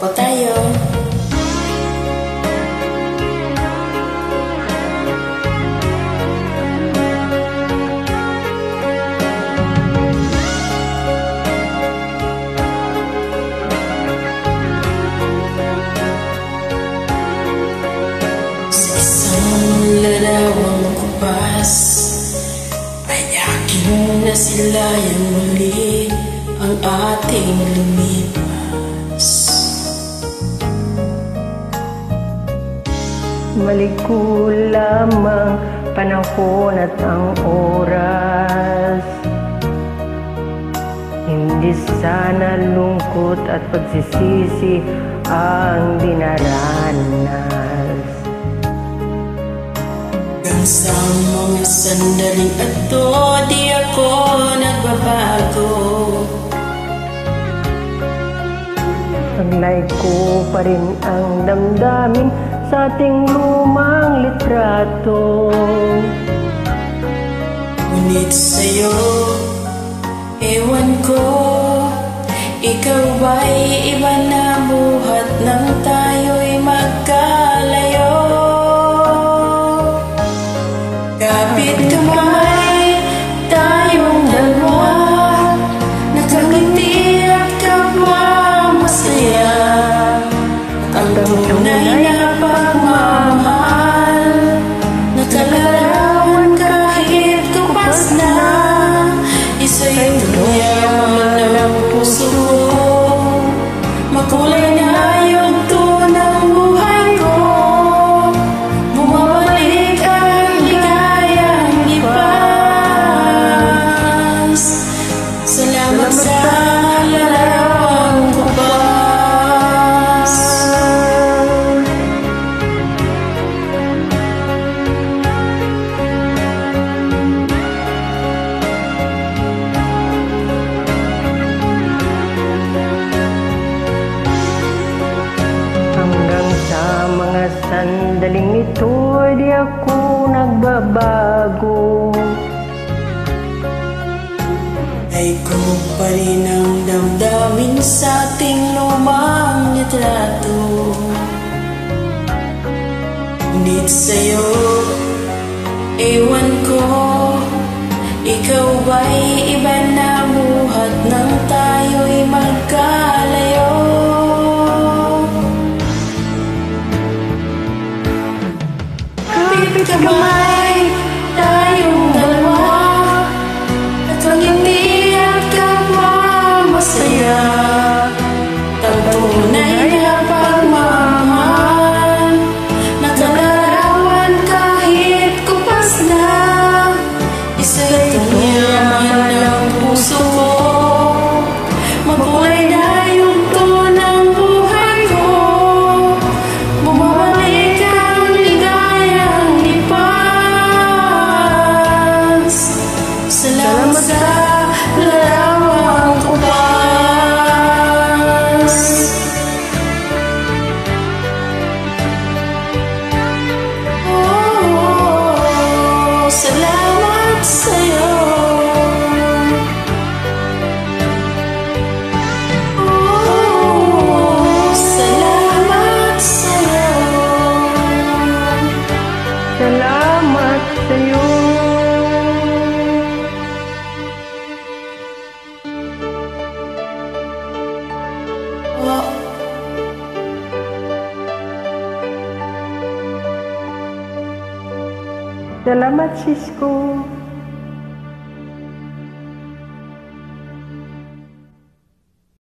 po tayo. Sa isang larawang kupas ay aking nasilayan muli ang ating lumipas. Maliko lamang panahon at ang oras, hindi sana lungkot at pagsisisi ang dinaranas. Hanggang sa mga sandaling ato, di ako nagbabago. Taglay ko pa rin ang damdamin sa ating lumang litrato. Ngunit sa'yo, ewan ko, ikaw ba'y iba na buhat nang tayo'y magkalayo? Kapit kamay, tayong dalawa, nakangiti at kapwa masaya. Ang tunay na pagmamahal, nakalarawan kahit tupas na. Isa'y yaman ng puso ko, makulay na yugto ng buhay ko. Bumabalik ang ligayang lipas. Salamat sa larawang kupas. Hanggang sa mga sandaling ito, di ako nagbabago. Ay ko pa rin ang damdamin sa ating lumang litrato. Ngunit sa'yo, ewan ko, ikaw ba'y iba na buhat nang tayo'y magkalayo? Kapit kamay, tayong dalawa, at ang hindi at kapwa masaya. Tunay na pagmamahal, nakalarawan kahit kupas na. Isa'y yaman ng puso ko, makulay na yugto ng buhay ko. Bumabalik ang ligayang lipas. Salamat sa larawang kupas. Oh, salamat sa'yo. Oh, salamat sa'yo. Salamat sa'yo. Oh. Salamat, Cisco.